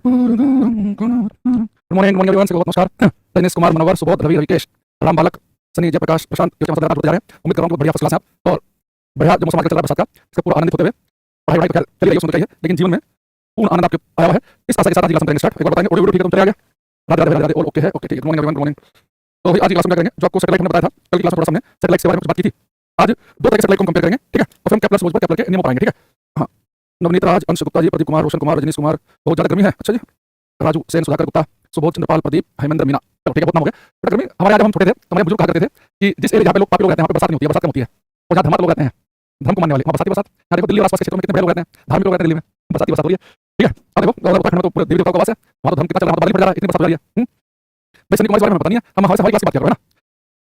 Good morning morning everyone, नमस्कार। Dinesh Kumar, manoeuvre, Subodh, Ravi, Ravikesh, Ram बालक, सनी, जयप्रकाश, प्रशांत, जो जा रहे हैं। उम्मीद कर रहा हूँ बढ़िया फर्स्ट क्लास है आप और बढ़िया जो मौसम आगे चल रहा है बरसात का, इसका पूरा आनंदित होते हुए पढ़ाई वढ़ाई तो खैर चलिए उसमें चाहिए, लेकिन जीवन में पूर्ण आनंद आपके आया हुआ है। इस आशा के साथ आज क्लास करेंगे स्टार्ट। एक बार बताएंगे ऑडियो ठीक है, तुम चले आ गए? राधे राधे राधे, ओके है, ओके ठीक है। Good morning everyone, good morning. तो आज की क्लास में क्या करेंगे, जो आपको सैटेलाइट हमने बताया था कल की क्लास में थोड़ा सा हमने सैटेलाइट के बारे में कुछ बात की थी। आज दो तरह के सैटेलाइट को कंपेयर करेंगे, ठीक है, और फिर हम केपलर सोच पर केपलर के नियमों पर आएंगे, ठीक है। हाँ, नवनीत राज, अंश गुप्ता जी, प्रदीप कुमार, रोशन कुमार, रजनीश कुमार, बहुत ज्यादा गर्मी है, अच्छा जी। राजू सेन, सुधाकर गुप्ता, सुबोध, चंद्रपाल, प्रदीप, हेमेंद्र, मीना, चलो ठीक है, बहुत नाम हो गया। बड़ा गर्मी हमारे यहाँ जब हम छोटे थे तो हमारे बुजुर्ग कहा करते थे कि जिस एरिया पे लोग पापी लोग रहते हैं वहाँ पे बरसात नहीं होती है, बरसात कम होती है। और जहाँ धमाके लोग रहते हैं, धर्म को मानने वाले, वहाँ बरसाती बरसात। यहाँ देखो दिल्ली और आसपास के क्षेत्रों में कितने बड़े लोग रहते हैं, धार्मिक लोग रहते हैं दिल्ली में, बरसाती बरसात हो रही है, ठीक है। अब देखो उत्तराखंड में तो पूरे देवी देवताओं का वास है, वहाँ तो धर्म कितना चल रहा है, वहाँ तो बादल पड़ जा रहा है, इतनी बरसात हो रही है। वैसे सनी कुमार इस बारे में पता नहीं है, हम हमारी क्लास की बात कर रहे हैं ना।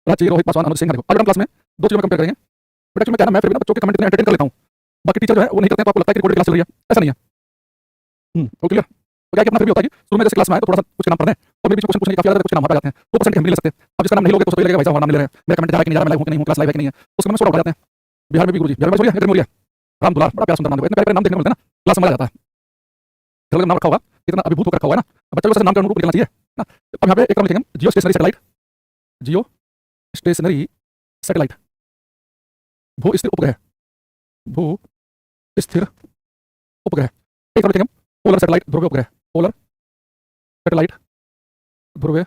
रांची, रोहित पासवान, अनुज सिंह, देखो आज हम क्लास में दो चीजों में कंपेयर करेंगे। बट एक्चुअली में क्या ना, मैं फिर भी ना बच्चों के कमेंट इतने एंटरटेन कर लेता हूँ, बाकी टीचर जो है वो नहीं करते हैं, तो आपको लगता है कि रिकॉर्डेड क्लास चल रही है, ऐसा नहीं है। Okay clear. तो क्या कि अपना फिर भी होता है कि शुरू में जैसे क्लास में आए तो थोड़ा सा कुछ नाम पढ़ते हैं और मेरे बीच में क्वेश्चन पूछने की काफी ज्यादा कुछ नाम हटा जाते हैं, 2% हम नहीं ले सकते। अब जिसका नाम नहीं लोगे तो उसको लगेगा भाई साहब हमारा नाम ले रहे हैं, मेरा कमेंट जा रहा है कि नहीं जा रहा, मैं लाइव हूं कि नहीं हूं, क्लास लाइव है कि नहीं है, उसको में सोल्व हो जाते हैं। बिहार में भी गुरुजी, बिहार में बोलिए, इधर में बोलिए, राम दुलार, बड़ा प्यारा सुंदर नाम है, इतने प्यारे नाम देखने को मिलते हैं ना, क्लास में मजा आता है। घर का नाम रखा होगा, कितना अभिभूत होकर रखा हुआ है ना, बच्चा को नाम के अनुरूप निकलना चाहिए ना। अब यहाँ पे एक नाम लिखेंगे, जियो स्टेशनरी सैटेलाइट, जियो स्टेशनरी सैटेलाइट, भू स्थिर उपग्रह, भू स्थिर उपग्रह। एक नाम लिखेंगे पोलर सैटेलाइट, ध्रुवीय उपग्रह, पोलर सैटेलाइट, ध्रुवीय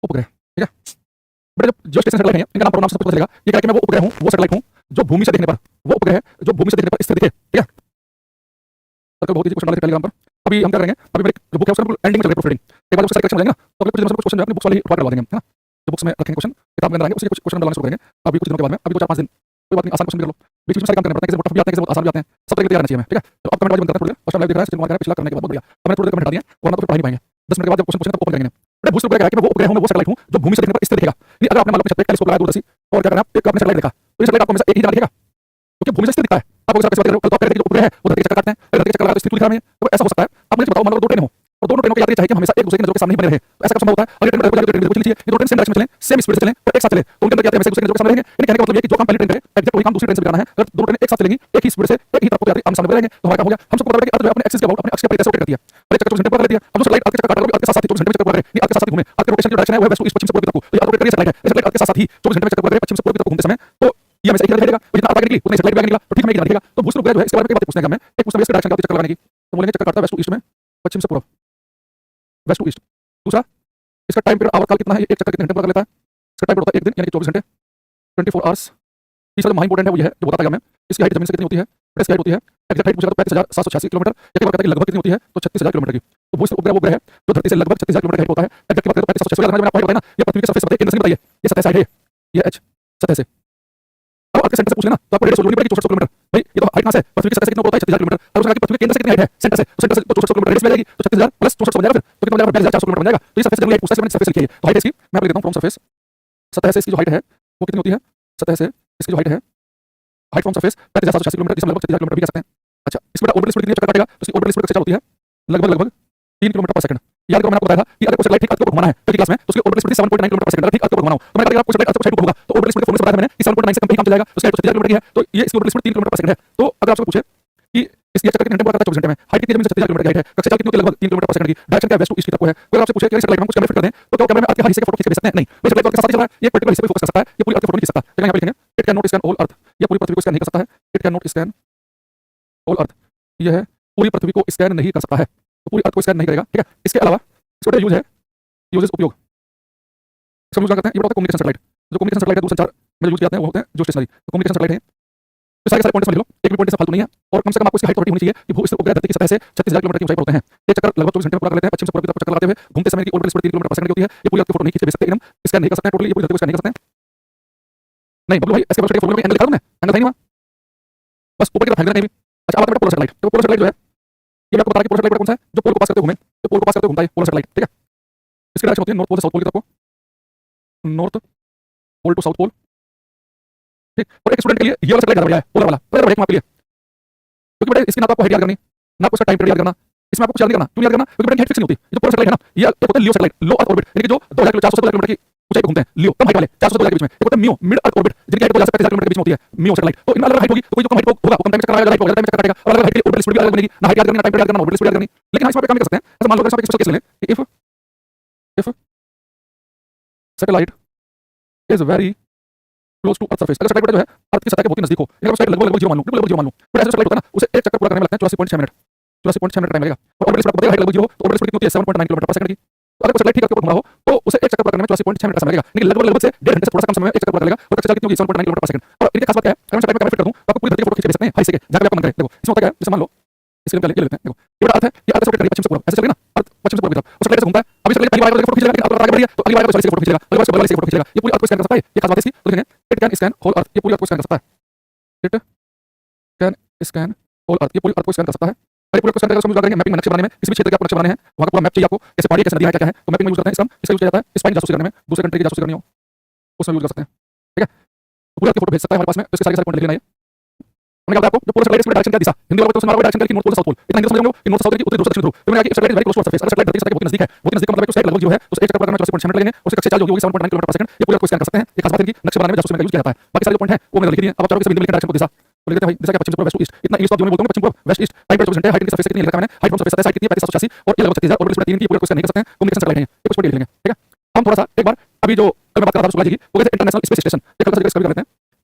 उपग्रह, ठीक है। बट जब जियो स्टेशन सैटेलाइट है, इनका नाम पर नाम से पता चलेगा ये क्या है कि मैं वो उपग्रह हूं, वो सैटेलाइट हूं जो भूमि से देखने पर, वो उपग्रह है जो भूमि से देखने पर स्थिर दिखे, ठीक है। तो बहुत इजी क्वेश्चन डाले टेलीग्राम पर। अभी हम क्या करेंगे, अभी मेरी जो बुक है उसका बिल्कुल एंडिंग में चल रही है, प्रूफ रीडिंग। एक बार जब सारे करेक्शन हो जाएंगे ना तो अगले कुछ दिनों में कुछ क्वेश्चन जो है अपनी बुक्स वाली उठा करवा देंगे हम, है ना। जो बुक्स में रखेंगे क्वेश्चन, किताब में अंदर आएंगे, उसी के कुछ क्वेश्चन डालना शुरू करेंगे अभी कुछ दिनों के बाद में, अभी 2-4-5 दिन कोई बात नहीं, आसान क्वेश्चन कर लो। बीच में सारे काम करने पड़ते हैं, किसी बहुत टफ भी आते हैं, किसी बहुत आसान भी आते हैं, सब तरीके तैयार रहना चाहिए हमें, ठीक है। तो अब कमेंट वाली बंद करते हैं थोड़ी देर, फर्स्ट टाइम लाइव देख रहा है, कुमार कह रहा है पिछला करने के बाद बहुत बढ़िया। अब मैंने थोड़ी देर कमेंट हटा दिए वरना तो फिर पढ़ नहीं पाएंगे। 10 मिनट के बाद जब क्वेश्चन पूछेंगे तब ओपन करेंगे। बड़े भूस्व उपग्रह कि मैं वो उपग्रह हूं, मैं वो सैटेलाइट हूं जो भूमि से देखने पर स्थिर दिखेगा। नहीं अगर आपने मान लो छत पे टेलीस्कोप लगाया दूरदर्शी और क्या करना, एक आपने सैटेलाइट देखा तो ये सैटेलाइट आपको हमेशा एक ही जगह दिखेगा क्योंकि भूमि से स्थिर दिखता है। आप अगर बात करो कल तो आप कह रहे थे जो उपग्रह है वो धरती के चक्कर काटते हैं, धरती के चक्कर लगाते तो स्थिर दिख रहा है, तो ऐसा हो सकता है। आप मुझे बताओ मान लो दो ट्रेन हो और दोनों ट्रेनों की यात्री चाहिए कि हमेशा एक दूसरे की नजरों के सामने ही बने रहे, तो ऐसा कब संभव होता है? अगर ट्रेन को ट्रेन को चलिए, ये दो ट्रेन सेम डायरेक्शन में चलें, सेम स्पीड से चलें और एक साथ चले तो उनके अंदर क्या है, हमेशा एक दूसरे की नजरों के सामने रहेंगे। यानी कहने का मतलब ये कि जो काम पहली ट्रेन करे एग्जैक्ट वही काम दूसरी ट्रेन से भी करना है। अगर दोनों ट्रेन एक साथ चलेंगी एक ही स्पीड से एक ही तरफ को यात्री आमने सामने रहेंगे तो हमारा काम हो गया। हम सबको पता है कि अर्थ जो है अपने एक्सिस के अबाउट अपने अक्ष के परिधि से रोटेट करती है और एक चक्कर 24 घंटे पूरा कर लेती है। अब जो सैटेलाइट अर्थ के चक्कर काटेगा अर्थ के साथ साथ ही 24 घंटे में चक्कर पूरा करे, नहीं अर्थ के साथ साथ घूमे, अर्थ के रोटेशन की डायरेक्शन है वो है वेस्ट टू ईस्ट, पश्चिम से पूर्व की तरफ को, तो ये रोटेट कर रही है सैटेलाइट है, सैटेलाइट अर्थ के साथ साथ ही 24 घंटे में चक्कर पूरा करे पश्चिम से पूर्व की तरफ घूमते समय, तो ये हमेशा एक ही दिखेगा। जितना अर्थ आगे निकली उतना सैटेलाइट भी आगे निकला, तो ठीक हमें एक दिखेगा। तो भूस्व उपग्रह जो है इसके बारे में कई बातें पूछने का हमें, एक पूछना है इसके डायरेक्शन क्या होती है चक्कर लगाने की, तो बोलेंगे चक्कर काटता है वेस्ट टू ईस्ट में, पश्चिम से पूर्व, वेस्ट टू ईस्ट। दूसरा इसका टाइम पीरियड आवर काल कितना है, एक चक्कर कितने घंटे पूरा कर लेता है, इसका टाइम पीरियड होता है एक दिन यानी कि 24 घंटे, 24 आवर्स। तीसरा जो इंपॉर्टेंट है वो ये है जो बताता है हमें इसकी हाइट जमीन से कितनी होती है, इसकी हाइट होती है एग्जैक्ट हाइट पूछा तो 35,786 किलोमीटर, या कई बार कहता है कि लगभग कितनी होती है तो 36,000 किलोमीटर की। तो भूस्व उपग्रह वो उपग्रह है जो धरती से लगभग 36,000 किलोमीटर हाइट होता है, एग्जैक्ट बात करें तो 35,786 मैंने आपको बताया ना, ये पृथ्वी के सरफेस पर केंद्र से बताइए, ये सतह साइड है, ये एच सतह से। अब आपके सेंटर से पूछ लेना तो आपको 150 पड़ेगी 64 किलोमीटर। भाई ये तो हाइट कहां से है, पृथ्वी की सतह से कितना होता है 36,000 किलोमीटर। अब उसने कहा कि पृथ्वी के केंद्र से कितनी हाइट है सेंटर से, तो सेंटर से तो 64 किलोमीटर रेडियस में जाएगी, तो 36,000 प्लस 64 बन जाएगा, फिर तो कितना हो जाएगा 42,400 किलोमीटर बन जाएगा। तो ये सरफेस जनरल हाइट पूछता है, मैंने सरफेस लिखी है, तो हाइट इसकी मैं आपको देता हूं फ्रॉम सरफेस, सतह से इसकी जो हाइट है वो कितनी होती है, सतह से इसकी जो हाइट है, हाइट फ्रॉम सरफेस 35,786 किलोमीटर, जिसमें लगभग 36,000 किलोमीटर भी कह सकते हैं। अच्छा इसमें ऑर्बिटल स्पीड कितनी चक्कर काटेगा, तो इसकी ऑर्बिटल स्पीड कैसे होती है लगभग 3 किलोमीटर पर सेकंड। याद करो मैंने आपको बताया था कि अगर कोई सैटेलाइट ठीक अर्थ के ऊपर घुमाना है तो क्लास में तो उसकी ऑर्बिटल स्पीड 7.9 किलोमीटर पर सेकंड, अगर ठीक अर्थ के ऊपर घुमाना हो तो मैंने कहा आपको सैटेलाइट अर्थ को साइड होगा तो ऑर्बिटल स्पीड फॉर्मूला बताया मैंने कि 7.9 से कम कहीं काम चलेगा, उसकी हाइट 36,000 किलोमीटर की है, तो ये इसकी ऑर्बिटल स्पीड 3 किलोमीटर पर सेकंड है। तो अगर आपसे पूछे कि इसकी चक्कर कितने घंटे पूरा करता है 24 घंटे में, हाइट कितनी जमीन से 36,000 किलोमीटर की हाइट है, कक्षा चाल कितनी होती है लगभग 3 किलोमीटर पर सेकंड की, डायरेक्शन क्या वेस्ट टू ईस्ट की तरफ को है। कोई आपसे पूछे कि सैटेलाइट हम कुछ कैमरे फिट कर दें तो क्या कैमरे में अर्थ के हर हिस्से का फोटो खींच के भेज सकते हैं? नहीं, वो सैटेलाइट के साथ ही चल रहा है, ये पर्टिकुलर हिस्से पे फोकस कर सकता है, ये पूरी अर्थ की फोटो नहीं खींच सकता। तो यहाँ पे लिखेंगे it can not scan all अर्थ, ये पूरी पृथ्वी को स्कैन नहीं कर सकता है, it can not scan all अर्थ, ये है पूरी पृथ्वी को स्कैन नहीं कर सकता है, तो पूरी अर्थ को स्कैन नहीं करेगा, ठीक है। इसके अलावा इसका यूज है, यूजेस उपयोग, इसका यूज करते हैं, ये होता है कम्युनिकेशन सैटेलाइट, जो कम्युनिकेशन सैटेलाइट है दूरसंचार में यूज किए जाते हैं वो होते हैं जो स्टेशनरी, तो कम्युनिकेशन सैटेलाइट है। तो सारे पॉइंट्स में लिख लो, एक भी पॉइंट से फालतू नहीं है, और कम से कम आपको इसकी हाइट होनी चाहिए कि भू स्थिर उपग्रह धरती की सतह से 36,000 किलोमीटर की ऊंचाई पर होते हैं। ये चक्कर लगभग 24 घंटे में पूरा कर लेते हैं, पश्चिम से पूर्व की तरफ चक्कर लगाते हुए घूमते समय की ऑर्बिटल स्पीड 3 किलोमीटर पर सेकंड की होती है। ये पूरी आपकी फोटो नहीं खींच के भेज सकते, एकदम स्कैन नहीं कर सकते टोटली, ये पूरी धरती को स्कैन नहीं कर सकते। नहीं बबलू भाई इसके बाद फॉर्मूला में एंगल लिखा तुमने, एंगल नहीं हुआ बस ऊपर की तरफ हैंगर नहीं भी। अच्छा अब पोलर सैटेलाइट, तो पोलर सैटेलाइट जो है ये मैं आपको बता रहा कि पोलर सैटेलाइट कौन सा है, जो पोल को पास करते हुए घूमे, जो पोल को पास करते हुए घूमता है पोलर सैटेलाइट, ठीक है। इसकी डायरेक्शन होती है नॉर्थ पोल से साउथ पोल की तरफ को, north pole to south pole, ठीक। और एक स्टूडेंट के लिए ये वाला सैटेलाइट बढ़िया है, पोलर वाला पहले एक मार्क के लिए, क्योंकि बेटा इसकी ना तो आपको हाइट याद करनी ना आपको इसका टाइम पीरियड याद करना, इसमें आपको कुछ याद नहीं करना, क्यों याद करना, क्योंकि बेटा हाइट फिक्स नहीं होती। ये जो पोलर सैटेलाइट है ना ये पोलर लियो सैटेलाइट, लो अर्थ ऑर्बिट, यानी कि जो 2,400 किलोमीटर की ऊंचाई पे घूमते हैं। लियो कम हाइट वाले 400 से 2000 के बीच में। एक होता है मियो मिड अर्थ ऑर्बिट जिनकी हाइट 50 से 30,000 किलोमीटर के बीच में होती है। मियो सैटेलाइट तो इनमें अलग हाइट होगी, तो कोई जो कम हाइट होगा वो कम टाइम में चक्कर लगाएगा, हाइट होगा टाइम में चक्कर काटेगा, और अलग हाइट के लिए ऑर्बिटल स्पीड भी अलग बनेगी, ना हाइट याद करनी, ना टाइम याद करना, ऑर्बिटल स्पीड याद करनी। लेकिन हम इसमें काम कर सकते हैं। जैसे मान लो अगर इसमें एक स्पेशल केस ले लें कि if satellite is very close to earth surface, अगर सैटेलाइट जो है अर्थ की सतह के बहुत ही नजदीक हो, अगर उसका लगभग 0 मान लो, बिल्कुल लगभग 0 मान लो, फिर ऐसा सैटेलाइट होता है ना, उसे एक चक्कर पूरा करने में लगता है 84.6 मिनट, 84.6 मिनट टाइम लगेगा। और ऑर्बिटल स्पीड बताएगा हाइट लगभग 0 तो ऑर्बिटल स्पीड कितनी होती है 7.9 किलोमीटर पर सेकंड की। तो अगर सैटेलाइट ठीक करके ऊपर घुमा हो तो उसे एक चक्कर पूरा करने में 84.6 मिनट का समय लगेगा, लेकिन लगभग से 1.5 घंटे से थोड़ा सा कम समय में एक चक्कर पूरा कर लेगा। और कक्षा कितनी होगी 7.9 किलोमीटर पर सेकंड। और इनके खास बात क्या है, अगर मैं सैटेलाइट में कैमरा फिट कर दूं तो आपको पूरी धरती की फोटो खींच के दे सकते हैं हाई से के, जहां पे आपको मन करे। देखो इसमें होता क्या है, जैसे मान लो इसके लिए ये लेते हैं, देखो ये बड़ा अर्थ है, ये अर्थ से रोटेट पश्चिम से पूर्व ऐसे चलेगा ना, अर्थ पश्चिम से पूर्व की तरफ उस सैटेलाइट से घूमता है। अभी सैटेलाइट पहली बार फोटो खींच लेगा, लेकिन अर्थ आगे बढ़ रही है तो अगली बार 40 की फोटो खींच लेगा, अगली बार 42 की फोटो खींच लेगा। ये पूरी अर्थ को स्कैन कर सकता है, ये खास बात है इसकी। तो देखेंगे it can scan whole earth, ये पूरी अर्थ को स्कैन कर सकता है। It can scan whole earth, ये पूरी अर्थ को स्कैन कर सकता है। और ये पूरी अर्थ को स्कैन करके उसको यूज करेंगे मैपिंग में, नक्शे बनाने में, किसी भी क्षेत्र के आपको नक्शे बनाने हैं वहां का पूरा मैप चाहिए आपको, कैसे पहाड़ी कैसे नदी है क्या है, तो मैपिंग में यूज करते हैं। इसका यूज किया जाता है स्पाई जासूसी करने में, दूसरे कंट्री की जासूसी करनी हो उसमें यूज कर सकते हैं। ठीक है, तो पूरी अर्थ की फोटो भेज सकता है हमारे पास में, तो इसके सारे सारे पॉइंट लिख लेना है। हमने कहा आपको जो पूरा सैटेलाइट डायरेक्शन का दिशा हिंदी वालों को तो सुना होगा डायरेक्शन का कि नॉर्थ पोल से साउथ पोल, इतना हिंदी समझ रहे हो कि नॉर्थ से साउथ की उत्तरी ध्रुव से दक्षिण ध्रुव। तो मैंने कहा कि satellite very close to surface, अगर सैटेलाइट धरती की सतह के बहुत नजदीक है, बहुत नजदीक का मतलब है कि सैटेलाइट लगभग 0 है, तो एक चक्कर पूरा करने में 84.6 मिनट लगेंगे, उससे कक्षा चार्ज होगी 7.9 किलोमीटर पर सेकंड। ये पूरी अर्थ को स्कैन कर सकते हैं, ये खास बात है कि नक्शे बनाने में जासूसी में यूज किया जाता है। बाकी सारे जो पॉइंट है वो मैंने लिख दिए। अब आप चारों के बिंदु लिखकर डायरेक्शन को दिशा तो लिखते हैं भाई, दिशा क्या पश्चिम से पूर्व वेस्ट टू ईस्ट, इतना ईस्ट जो मैं बोलता हूं पश्चिम पूर्व वेस्ट ईस्ट। टाइम 24 घंटे, हाइट की सरफेस कितनी लिखा मैंने, हाइट फ्रॉम सरफेस साइड कितनी है 3586 और ये लगभग 36,000 ऑर्बिटल स्पीड 3 की पूरी अर्थ को स्कैन नहीं कर सकते हैं, कम्युनिकेशन सैटेलाइट है, ये कुछ पढ़ लेंगे। ठीक है, हम थोड़ा सा एक बार अभी जो कल मैं बात कर रहा था सुला जी की, वो कहते हैं इंटरनेशनल स्पेस स्टेशन, एक अलग से कर लेते हैं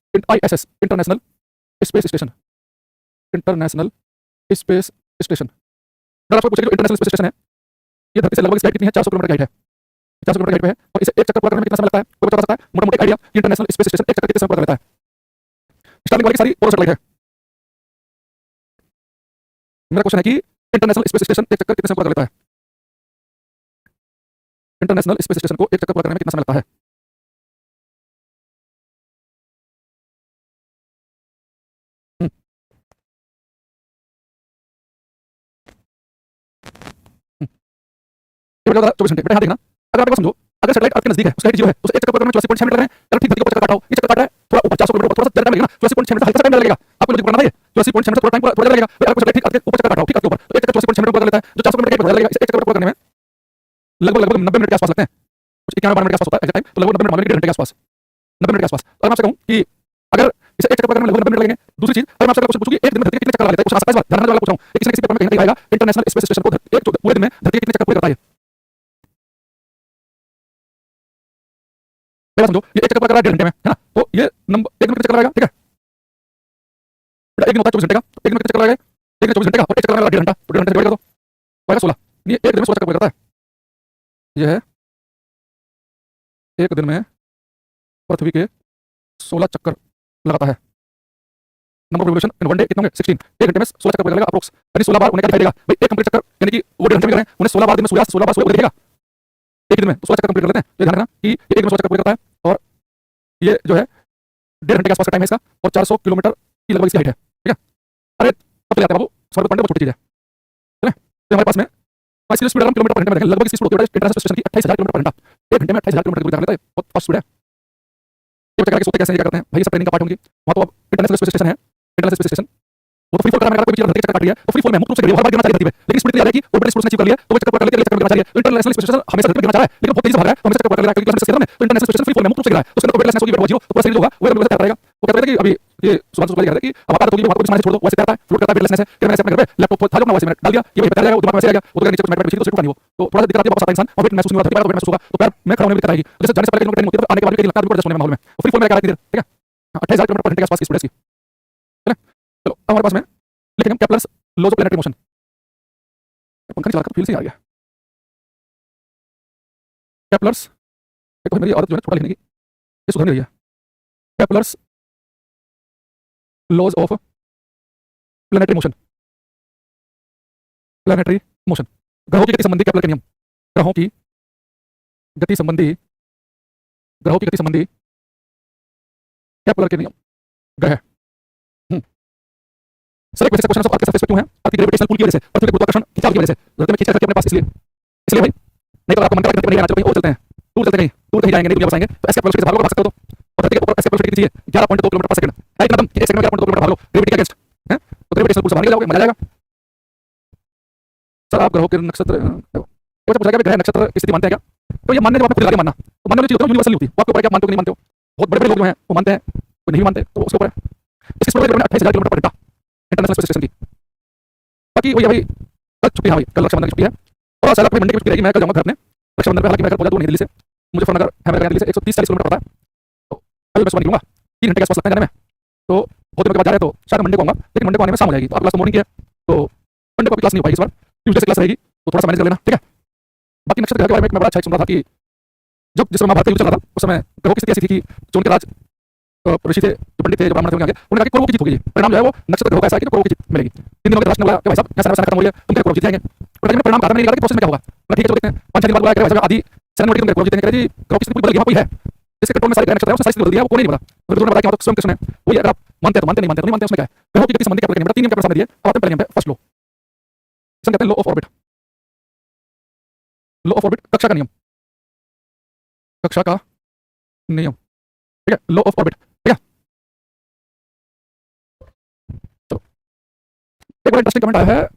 ISS international space station, international space station. अगर आपको पूछे कि इंटरनेशनल स्पेस स्टेशन है ये धरती से लगभग इसकी हाइट कितनी है 400 किलोमीटर की हाइट है, 400 किलोमीटर की हाइट पे है, और इसे एक चक्कर पूरा करने में कितना समय लगता है कोई बता सकता है? मोटा मोटा आइडिया कि इंटरनेशनल स्पेस स्टेशन एक चक्कर कितने समय पूरा करता है। स्टार्टिंग वाली सारी पोरो सैटेलाइट है। मेरा क्वेश्चन है कि इंटरनेशनल स्पेस स्टेशन एक चक्कर कितने समय पूरा कर लेता है? इंटरनेशनल स्पेस स्टेशन को एक चक्कर पूरा करने में कितना समय लगता है? ये बता 24 घंटे। बेटा यहाँ देखना, अगर आपको समझो अगर सैटेलाइट अर्थ के नजदीक है उसका हाइट 0 है तो एक चक्कर पूरा करने में 84.6 मिनट लग रहे हैं। अगर ठीक धरती को चक्कर काटा हो, ये चक्कर काटा है थोड़ा ऊपर 400 किलोमीटर, थोड़ा सा ज्यादा टाइम लगेगा ना, 84.6 मिनट हल्का सा टाइम लगेगा। आपको लॉजिक बनाना है 84.6 मिनट थोड़ा टाइम थोड़ा लगेगा। भाई आपको सैटेलाइट ठीक अर्थ के ऊपर चक्कर काटा हो, ठीक अर्थ के ऊपर तो एक चक्कर 84.6 मिनट पूरा कर लेता है, जो 400 किलोमीटर का लगेगा इसे एक चक्कर पूरा करने में लगभग 90 मिनट के आसपास लगते हैं, कुछ 91 मिनट के आसपास होता है टाइम, तो लगभग 90 मिनट मान लो, 1.5 घंटे के आसपास, 90 मिनट के आसपास। और मैं आपसे कहूं कि अगर इसे एक चक्कर पूरा करने में लगभग 90 मिनट लगेंगे। दूसरी चीज अगर मैं आपसे क्वेश्चन पूछूं कि एक दिन में धरती के कितने चक्कर लगा लेता है, कुछ आसपास बात ध्यान वाला पूछ रहा हूं, किसी न किसी पेपर में कहीं ना कहीं आएगा इंटरनेशनल स्पेस स्टेशन को एक पूरे दिन में धरती के कितने चक्कर पूरे करता है। मेरा समझो ये एक चक्कर पूरा कर रहा है 1.5 घंटे में, है ना, तो ये नंबर एक दिन में कितने चक्कर लगाएगा? ठीक है, एक दिन होता है 24 घंटे का, एक दिन में कितने चक्कर लगाएगा? एक दिन 24 घंटे का और एक चक्कर लगाएगा 1.5 घंटा, तो 1.5 घंटे डिवाइड कर दो तो आएगा 16। ये एक दिन में 16 चक्कर पूरा करता है। ये है एक दिन में पृथ्वी के 16 चक्कर लगाता है। Number of revolution in one day कितने होंगे 16। एक घंटे में 16 चक्कर पूरा करेगा अप्रोक्स, यानी 16 बार उन्हें क्या दिखाई देगा भाई, एक कंप्लीट चक्कर यानी कि वो 1.5 घंटे में कर रहे हैं, उन्हें 16 बार दिन में सूर्यास्त 16 बार सूर्य दिखेगा एक दिन में, तो 16 चक्कर कंप्लीट कर लेते हैं। तो ध्यान रखना कि एक दिन में 16 चक्कर पूरा करता है और ये जो है 1.5 घंटे के आसपास का टाइम है इसका, और 400 किलोमीटर की लगभग इसकी हाइट है। ठीक है, अरे तब चले जाते हैं बाबू, सौ रुपये बहुत छोटी चीज है। तो हमारे पास में इसकी स्पीड अगर किलोमीटर पर घंटे में देखें, लगभग इसकी स्पीड होती है इंटरनेशनल स्टेशन की 28,000 किलोमीटर पर घंटा। एक घंटे में 28,000 किलोमीटर की लेता है, बहुत फास्ट स्पीड है। ये चक्कर के सोते कैसे क्या करते हैं भाई, सब ट्रेनिंग का पार्ट होंगी वहां। तो अब इंटरनेशनल स्पेस स्टेशन है, इंटरनेशनल स्पेस स्टेशन वो तो फ्री फॉल करना है, कोई चीज धरती के चक्कर काट रही है तो फ्री फॉल में मुक्त रूप से गिरी हर बार गिरना चाहिए धरती पे, लेकिन स्पीड इतनी ज्यादा है कि ऑर्बिटल स्पेस ने अचीव कर लिया तो वो चक्कर पूरा कर लेते हैं, चक्कर गिरना चाहिए। तो इंटरनेशनल स्पेस स्टेशन हमेशा धरती पे गिरना चाह रहा है लेकिन बहुत तेजी से भाग रहा है, तो हमेशा चक्कर पूरा कर लेगा क्योंकि उसने डिस्कस किया था। तो इंटरनेशनल स्टेशन फ्री फॉल में मुक्त रूप से गिरा है, तो उसके अंदर ऑर्बिटल स्पेस होगी 0 तो पूरा शरीर होगा वो वैसे तैरता रहेगा। वो कहता है कि अभी ये सुबह सुबह कह रहा है कि अब आप आदत होगी वहां को छोड़ दो, वैसे तैरता है, फ्लोट करता है वेटलेसनेस है। फिर मैंने अपने घर पे लैपटॉप था जो अपना वैसे मैंने डाल दिया कि भाई तैर जाएगा, वो दिमाग में वैसे आ गया, वो तो नीचे कुछ मैट पे बिछी तो सिर्फ नहीं, वो तो थोड़ा सा दिक्कत आती है, वापस आता इंसान और वेट महसूस नहीं होता, तो वेट महसूस होगा तो पैर में खड़ा होने में दिक्कत आएगी। जैसे जाने से पहले ट्रेनिंग होती है तो आने के बाद भी लगता है एडजस्ट होने में माहौल में फ्री फॉल में क्या रहती है। ठीक है, 28,000 किलोमीटर पर घंटे के आसपास की स्पीड है इसकी। चलो हमारे पास में लिखेंगे Kepler's laws of planetary motion. पंखा चला कर फील से आ गया केपलर्स, एक तो मेरी आदत जो है छोटा लिखने की ये सुधर नहीं रही है। Kepler's laws of planetary motion, planetary motion, ग्रहों की गति संबंधी केपलर के नियम, ग्रहों की गति संबंधी, ग्रहों की गति संबंधी केपलर के नियम। ग्रह सर एक वैसे क्वेश्चन अर्थ के सरफेस पे क्यों है? अर्थ की ग्रेविटेशनल पुल की वजह से, पृथ्वी के गुरुत्वाकर्षण खिंचाव की वजह से धरती में खींच रखती है अपने पास, इसलिए भाई नहीं तो आपको मन करता है कहीं और चलते हैं, दूर चलते कहीं, दूर कहीं जाएंगे, नहीं दुनिया बसाएंगे तो ऐसे वेलोसिटी से भाग लो, भाग सकते हो। तो धरती के ऊपर ऐसे वेलोसिटी चाहिए 11.2 किलोमीटर पर सेकंड है, एकदम एक सेकंड में 11.2 किलोमीटर भाग लो ग्रेविटी के अगेंस्ट है, तो ग्रेविटेशनल पुल से बाहर निकल जाओगे, मजा आएगा। सर आप ग्रहों के नक्षत्र वो पूछा गया ग्रह नक्षत्र की स्थिति मानते हैं क्या? तो ये मानने जब आपने खुद लगा मानना, तो मानने वाली चीज होती है यूनिवर्सल नहीं होती। वो आपके ऊपर है कि आप मानते हो कि नहीं मानते हो। बहुत बड़े बड़े लोग जो हैं वो मानते हैं, कोई नहीं मानते, तो उसके ऊपर है। इसकी स्पीड है 28,000 किलोमीटर पर घंटा इंटरनेशनल स्पेस स्टेशन की। बाकी वही भाई, कल छुट्टी है भाई, कल रक्षाबंधन की छुट्टी है। और साला कोई मंडे की छुट्टी रहेगी, मैं कल जाऊंगा घर अपने रक्षाबंधन पे। हालांकि मैं घर पहुंचा दूर नहीं दिल्ली से, मुजफ्फरनगर है मेरा, दिल्ली से 130-40 किलोमीटर पड़ता है। तो कल मैं सुबह निकलूंगा, 3 घंटे के आसपास लगता है जाने में। तो बहुत दिनों के बाद जा रहे हैं, तो शायद मंडे को आऊंगा, लेकिन मंडे को आने में शाम हो जाएगी। तो आप क्लास तो मॉर्निंग की है, तो मंडे को क्लास नहीं हो पाएगी इस बार, ट्यूसडे से क्लास रहेगी, तो थोड़ा सा मैनेज कर लेना, ठीक है। बाकी नक्षत्र ग्रह के बारे में मैं बड़ा अच्छा सुन रहा था कि जब जिस समय महाभारत का युद्ध चल रहा था उस समय ग्रहों की स्थिति ऐसी थी कि जो उनके राज ऋषि थे, जो पंडित थे, जो ब्राह्मण थे, उनके आगे उन्होंने कहा कि कौरवों की जीत होगी। परिणाम जो है वो नक्षत्र ग्रहों का ऐसा है कि कौरवों की जीत मिलेगी। 3 दिनों के राष्ट्र ने बोला कि भाई साहब यहाँ सेना खत्म हो रही है, तुम कौरव जीत जाएंगे। और परिणाम कहा था, मैंने नहीं कहा कि प्रोसेस में क्या होगा। ठीक है चलो देखते हैं। 5-6 दिन बाद बोला कि भाई साहब आधी सेना ने तुम कौरव जीतेंगे। जी ग्रहों की स्थिति बदल गई, कोई है जिसके कंट्रोल में सारे ग्रह नक्षत्र है, उसने सारी स्थिति बदल दिया, वो कोई नहीं बोला। तो ने बताया कि मतलब स्वयं कृष्ण है वो, अगर आप मानते हैं तो मानते, नहीं मानते तो नहीं मानते, उसमें क्या है। ग्रहों की गति संबंधी क्या नियम, 3 नियम के सामने दिए। अब आते हैं पहले नियम पे, फर्स्ट लॉ, इसे कहते हैं law of orbit. Law of orbit, कक्षा का नियम, कक्षा का नियम, ठीक है, लॉ ऑफ ऑर्बिट, ठीक है। तो एक बड़ा इंटरेस्टिंग कमेंट आया है,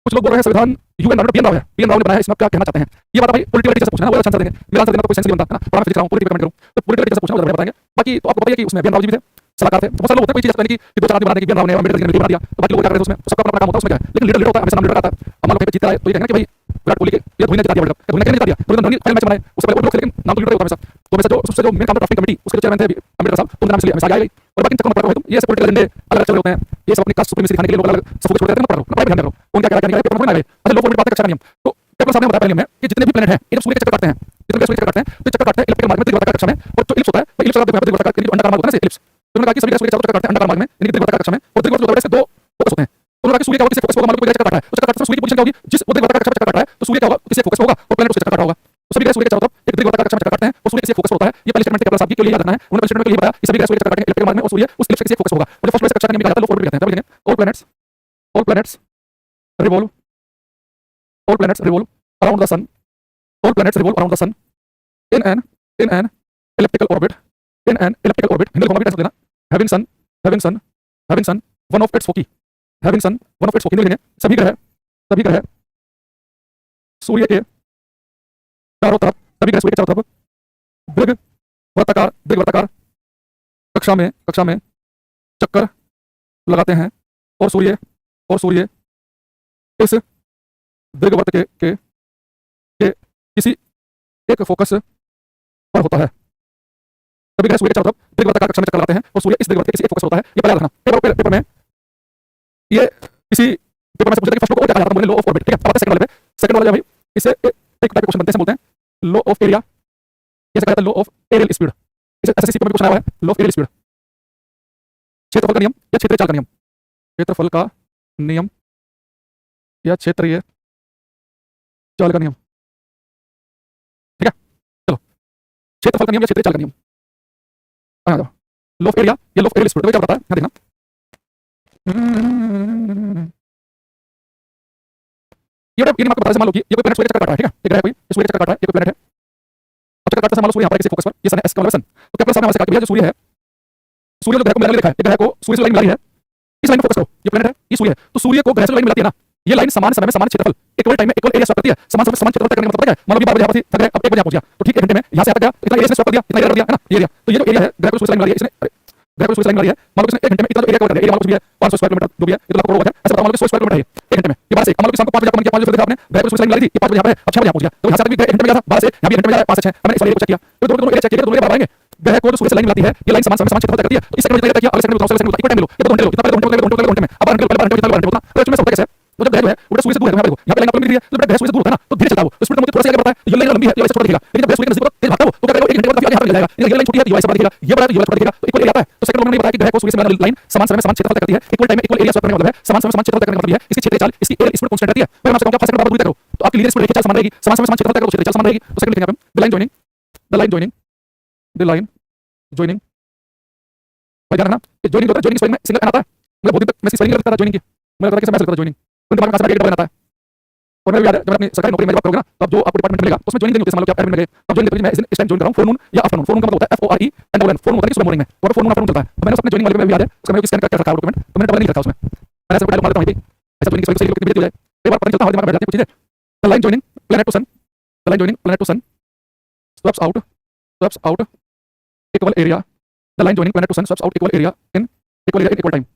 कुछ लोग बोल रहे हैं संविधान यूएन राव है, पीएन राव ने बनाया है, इसमें आप क्या कहना चाहते हैं। ये बात भाई पॉलिटिकल से पूछना है, वो आंसर देंगे, मेरा आंसर देना तो कोई सेंस नहीं बनता है ना, तो मैं फिजिक्स रहा हूं, पॉलिटिकल कमेंट करूं, तो पॉलिटिकल से पूछना, वो बताएंगे। बाकी तो आपको पता है कि उसमें पीएन राव जी भी थे, सलाहकार थे। बहुत सारे लोग होते हैं, कोई चीज ऐसी कि 2-4 आदमी बनाने की, पीएन राव ने अम्बेडकर ने बना दिया, तो बाकी लोग क्या करते हैं उसमें, सबका अपना काम होता है, उसमें क्या है। लेकिन लीडर होता है, हमेशा नाम लीडर आता है। अब मान लो कहीं पे जीता है, तो ये कहेंगे कि भाई विराट कोहली के या धोनी ने जिता दिया वर्ल्ड कप, धोनी ने जिता दिया, धोनी फाइनल मैच बनाए, उससे पहले वो लोग थे, लेकिन नाम तो लीडर होता है हमेशा। तो हमेशा जो सबसे जो मेन काम ड्राफ्टिंग कमेटी, उसके चेयरमैन थे अम्बेडकर साहब, तो उनका नाम इसलिए हमेशा आ गई। और बाकी चक्कर में पड़ रहे हो तुम, ये सब पॉलिटिकल एजेंडे अलग चल रहे होते हैं, ये सब अपनी कास्ट सुप्रीमेसी दिखाने के लिए लोग अलग सब कुछ छोड़ देते हैं, पढ़ रहे हो, ध्यान रखो उनका क्या क्या पेपर में आ गए। अच्छा लो ऑर्बिट बात है, कक्षा का नियम। तो पेपर साहब ने बताया पहले में कि जितने भी प्लैनेट हैं ये जब सूर्य के चक्कर काटते हैं, जितने भी सूर्य के चक्कर काटते हैं, तो चक्कर काटते हैं इलिप्टिकल मार्ग में, दीर्घवृत्ताकार कक्षा में। और जो इलिप्स होता है वो इलिप्स आप देखो, दीर्घवृत्ताकार यानी अंडाकार मार्ग होता है ना, इलिप्स। तो उन्होंने कहा कि सभी सूर्य के चक्कर काटते हैं अंडाकार मार्ग में, यानी दीर्घवृत्ताकार कक्षा में। और दीर्घवृत्त जो होता है इसके 2 फोकस होते हैं। तो उन्होंने कहा कि सूर्य का किसी फोकस होगा, मान लो कोई चक्कर काट रहा है, तो चक्कर काटते समय सूर्य की पोजीशन क्या होगी, जिस वो दीर्घवृत्ताकार कक्षा में चक्कर काट रहा है, तो सूर्य क्या होगा, किसी फोकस होगा, और प्लैनेट उसके चक्कर काटा होगा। तो सभी ग्रह सूर्य के चारों तरफ एक दीर्घवृत्ताकार कक्षा में चक्कर काटते हैं, और सूर्य किसी फोकस होता है। ये पहले स्टेटमेंट के साहब की लिए याद रखना है। उन्होंने पहले स्टेटमेंट के लिए बताया कि सभी ग्रह सूर्य के चक्कर काटेंगे इलिप्टिकल मार्ग में, और सूर्य उस इलिप्स के किसी फोकस होगा। और जो फर्स्ट कक्षा का नियम कहा जाता है लो ऑर्बिट कहते हैं, तब लिखेंगे all planets revolve around the sun, all planets revolve around the sun in an elliptical orbit, in an elliptical orbit, Hindi लिखूंगा भी देना, having sun one of its foci, having sun one of its foci, Hindi लिखेंगे सभी ग्रह सूर्य के चारों तरफ, सभी ग्रह सूर्य के चारों तरफ दीर्घवृत्ताकार कक्षा में चक्कर लगाते हैं, और सूर्य इस दीर्घवृत्त के किसी एक फोकस पर होता है। सभी ग्रह सूर्य के चारों तरफ दीर्घवृत्ताकार कक्षा में चक्कर लगाते हैं, और सूर्य इस दीर्घवृत्त के किसी एक फोकस होता है। ये पहले याद रखना, पेपर में ये किसी पेपर में से पूछा कि फर्स्ट लॉ को क्या कहा जाता है, बोले लॉ ऑफ ऑर्बिट, ठीक है। अब आते हैं सेकंड वाले पे। सेकंड वाला भाई इससे एक टाइप के क्वेश्चन बनते हैं, बोलते हैं लॉ ऑफ एरिया, ये कहा जाता है लॉ ऑफ एरियल स्पीड। इसे एसएससी पेपर में क्वेश्चन आया है, लॉ ऑफ एरियल स्पीड। क्षेत्रफल का नियम या क्षेत्रीय चाल का नियम, क्षेत्रफल का नियम या क्षेत्रीय चाल का नियम, ठीक है। चलो क्षेत्रफल का नियम या क्षेत्रीय चाल का नियम, आ जाओ। लॉ ऑफ एरिया या लॉ ऑफ एरियल स्पीड, तो क्या बताता है यहाँ देखना। ये मैं आपको बता दें, मान लो कि ये कोई प्लैनेट सूर्य का चक्कर काट रहा है, ठीक है, एक ग्रह कोई सूर्य का चक्कर काट रहा है, ये कोई प्लैनेट है। अब चक्कर काटते समय मान लो सूर्य यहाँ पर किसी फोकस पर, ये सन है, एस का मतलब सन। तो केप्लर साहब ने हमसे कहा कि भैया जो सूर्य है, सूर्य जो ग्रह को मिलाने लिखा है, एक ग्रह को सूर्य से लाइन मिलाई है, इस लाइन को फोकस करो, ये प्लैनेट है, ये सूर्य है, तो सूर्य को ग्रह से लाइन मिलाती है ना, ये लाइन समान समय में समान क्षेत्रफल, इक्वल टाइम में इक्वल एरिया स्वैप करती है। समान समय समान क्षेत्रफल तय करने का मतलब क्या है, मान लो कि 12 बजे यहाँ पर थी, थक गए, अब 1 बजे यहाँ पहुंच गया, तो ठीक 1 घंटे में यहाँ से यहाँ तक गया, इतना एरिया स्वैप कर दिया, इतना एरिया कर दिया है ना, ये एरिया। तो ये जो एरिया है ग्रह को सूर्य से लाइन मिला रही है, इसने ग्रह को सूर्य से लाइन मिला रही है, मान लो इसने 1 घंटे में इतना एरिया कवर कर दिया, एरिया मान लो कुछ भी है 500 स्क्वायर किलोमीटर जो भी है, ये तो लाखों करोड़ है, ऐसा बताओ मान लो कि 100 स्क्वायर किलोमीटर है 1 घंटे में, ये 12 से 1, मान लो कि शाम को 5 बजे कमेंट किया, 5 बजे देखा आपने ग्रह को सूर्य से लाइन मिला रही थी, ये 5 बजे यहाँ पे है, अब 6 बजे यहाँ पहुंच गया, तो यहाँ से तक भी 1 घंटे में गया था, 12 से यहाँ भी 1 घंटे में जा रहा है, 5 से 6, मैंने इस वाले को चेक किया, तो दोनों एरिया चेक किया, दोनों बराबर आएंगे। ग्रह को जो सूर्य से लाइन मिलाती है, ये लाइन समान समय समान क्षेत्रफल तय करती है, तो इस सेकंड में जितना किया, अगले सेकंड में दूसरे सेकंड में इक्वल टाइम लो, ये तो घंटे लो, कितना पहले घंटे में, अब घंटे में तो इसमें होता कैसे है, तो जब ग्रह जो है वो सूर्य से दूर है, यहाँ पे लाइन आपको मिल रही है, तो ग्रह सूर्य से दूर होता है ना, तो धीरे चलता है वो, तो स्पीड मुझे थोड़ा सा आगे बढ़ता है, ये लाइन लंबी है, ये वाला छोटा दिखेगा, लेकिन जब ग्रह सूर्य के नजदीक होता है तेज भागता है वो, तो क्या करेगा 1 घंटे बाद यहाँ पर जाएगा, ये लाइन छोटी है, ये वाला दिखेगा, ये बड़ा है, ये वाला छोटा दिखेगा, तो इक्वल एरिया आता है। तो सेकंड लोगों ने बताया कि ग्रह को सूर्य से मिलाने वाली लाइन समान समय में समान क्षेत्रफल तय करती है, इक्वल टाइम में इक्वल एरिया स्वैप करने का मतलब है, समान समय समान क्षेत्रफल तय करने का मतलब है इसकी क्षेत्रीय चाल, इसकी एरियल स्पीड कांस्टेंट रहती है। मैं आपसे कहूंगा 5 सेकंड बाद दूरी तक करो, तो आपकी लीनियर स्पीड रेखीय चाल समान रहेगी, समान समय समान क्षेत्रफल तय करो, क्षेत्रीय चाल समान रहेगी। तो सेकंड लिखेंगे आप द लाइन जॉइनिंग भाई ध्यान रखना, ये जॉइनिंग होता है, जॉइनिंग स्पेलिंग में सिंगल एन आता है, मतलब बहुत दिन तक मैं स्पेलिंग करता था जॉइनिंग की, मुझे पता है कि मैं लिखता था जॉइनिंग, तो दिमाग में कहां से एडिट बनाता है। और मैं भी याद है जब अपनी सरकारी नौकरी में जॉब करोगे ना, तो आप जो आपको डिपार्टमेंट मिलेगा उसमें जॉइनिंग देनी होती है, मान लो कि आप एडमिन में गए, तो जॉइनिंग देते हैं, मैं इस टाइम जॉइन कर रहा हूं फोरनून या आफ्टरनून, फोरनून का मतलब होता है FORE एंड ON, फोरनून होता है सुबह मॉर्निंग में, और फोरनून आफ्टरनून चलता है। तो मैंने अपने जॉइनिंग वाले में भी याद है, उसका मैंने स्कैन करके रखा है डॉक्यूमेंट, तो मैंने डबल नहीं रखा उसमें, मैंने ऐसे पहले मार देता हूं, ऐसा जॉइनिंग सही लोग की हो जाए, कई बार पता चलता है दिमाग में बैठ जाती है कुछ चीजें। The line joining planet to sun the line joining planet to sun sweeps out equal area. The line joining planet to sun sweeps out equal area in equal time.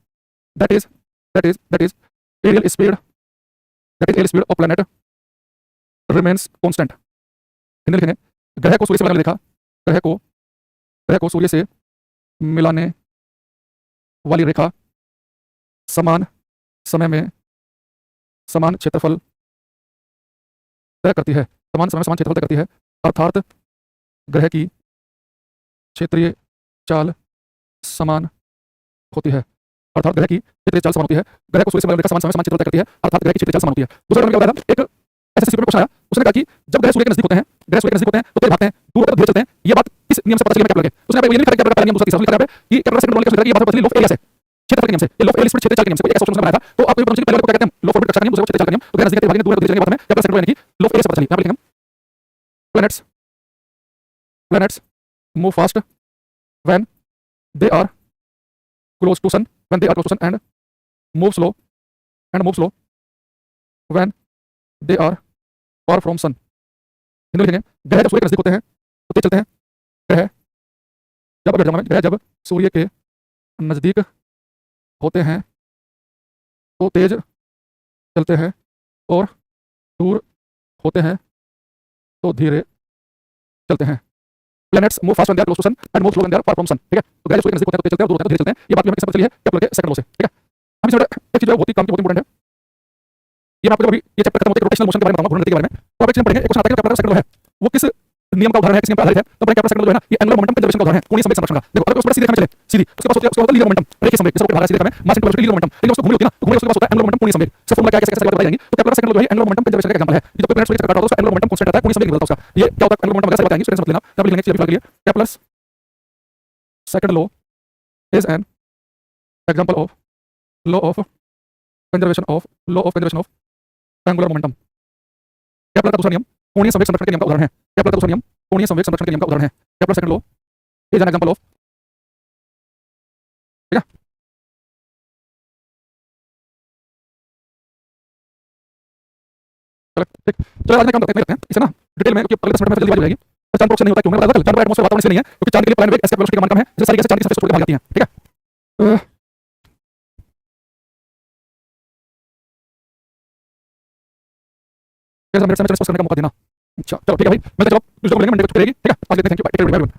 That is aerial speed. That is aerial speed of planet remains constant. Hindi लिखेंगे, ग्रह को सूर्य से मिलाने देखा, ग्रह को सूर्य से मिलाने वाली रेखा समान समय में समान क्षेत्रफल तय करती है, समान समय में समान क्षेत्रफल तय करती है, अर्थात ग्रह की क्षेत्रीय चाल समान होती है, अर्थात ग्रह की क्षेत्रीय चाल समान होती है, ग्रह को सूर्य से मिलाने रेखा समान समय में समान क्षेत्रफल तय करती है, अर्थात ग्रह की क्षेत्रीय चाल समान होती है। दूसरा क्या बताया था, एक ऐसे पेपर में क्वेश्चन आया, उसने कहा कि जब ग्रह सूर्य के नजदीक होते हैं, तो तेज भागते हैं, दूर होकर धीरे चलते हैं, ये बात किस नियम से पता चली केपलर के? उसने ये नहीं लिखा केपलर का नियम, दूसरा तीसरा लिखा है कि केपलर सेकंड लॉ का ये बात पता चली लो ऑफ एरिया से, क्षेत्रफल के नियम से, ये लो ऑफ एरिया क्षेत्रीय चाल के नियम से, कोई ऐसा क्वेश्चन बनाया था। तो आपको ये पता चली पहले को क्या कहते हैं, लो ऑफ ऑर्बिट कक्षा का नियम, दूसरा क्षेत्रीय चाल का नियम। तो ग्रह नजदीक भागने दूर होकर धीरे चलने की बात में केपलर सेकंड लॉ यानी कि लो ऑफ एरिया से पता चली। यहां पे लिखेंगे planets move fast when they are close to sun and move slow when they are far from sun. Hindi लिखेंगे, ग्रह जब सूर्य के नजदीक होते हैं तो तेज चलते हैं, ग्रह जब सूर्य के नजदीक होते हैं तो तेज चलते हैं और दूर होते हैं तो धीरे चलते हैं। Planets move fast when they are close to sun and move slow when they are far from sun. ठीक है, तो ग्रह सूर्य के नजदीक होते हैं तो तेज चलते हैं और दूर होते हैं तो धीरे चलते हैं। ये बात भी हमें कैसे पता चली है, केपलर के सेकंड लॉ से। ठीक है, हम इसमें एक चीज जो है बहुत ही काम की, बहुत इंपॉर्टेंट है, ये मैं आपको जब अभी ये चैप्टर खत्म होते रोटेशनल मोशन के बारे में बताऊंगा, घूर्णन गति के बारे में। तो आप एक चीज पढ़ेंगे, एक क्वेश्चन आता है कि केपलर का सेकंड लॉ है वो किस नियम का उदाहरण है, किस नियम पर आधारित है? तो केपलर सेकंड लॉ है ना, ये एंगुलर मोमेंटम कंजर्वेशन का उदाहरण है, कोणीय संवेग संरक्षण का। देखो अगर उसको सीधे चले सीधी, उसके पास होता है लीनियर मोमेंटम, रेखीय संवेग, जैसे भागा सीधे में mass into velocity linear momentum, लेकिन उसको घूमी होती है ना, तो घूमी उसके पास होता है एंगुलर मोमेंटम कोणीय संवेग। इसका फॉर्मूला क्या है, कैसे बताई जाएंगी? तो केपलर सेकंड लॉ जो है एंगुलर मोमेंटम कंजर्वेशन का एग्जांपल है। ये जो प्लैनेट सूर्य से काटा होता है उसका एंगुलर मोमेंटम कांस्टेंट रहता है, कोणीय संवेग नहीं बदलता उसका। ये क्या होता है एंगुलर मोमेंटम वगैरह सब बताएंगे, स्टूडेंट्स मत लेना। तब लिखने के लिए Kepler second law is an example of law of conservation of angular momentum. Kepler का दूसरा नियम कोणीय संवेग संरक्षण के नियम का उदाहरण है। केपलर का दूसरा नियम कोणीय संवेग संरक्षण के नियम का उदाहरण है। Kepler second law is an example of, ठीक है, ठीक। चलो आज मैं काम करते हैं इसे ना डिटेल में, क्योंकि अगले 10 मिनट में जल्दी हो जाएगी। चांद पर ऑप्शन नहीं होता क्यों? मैं बता दूं, चांद पर एटमॉस्फेयर वातावरण इसलिए नहीं है क्योंकि चांद के लिए प्लैनेट वेग एस्केप वेलोसिटी का मान कम है, जिस तरीके से चांद की सरफेस छोड़ के भाग जाती है। ठीक है, मेरे समय करने का मौका देना। अच्छा चलो ठीक है भाई, मैं तो जवाब दूसरे को लेंगे, मंडे को छुट्टी रहेगी। ठीक है, आज लेते हैं, thank you, bye, take care everyone.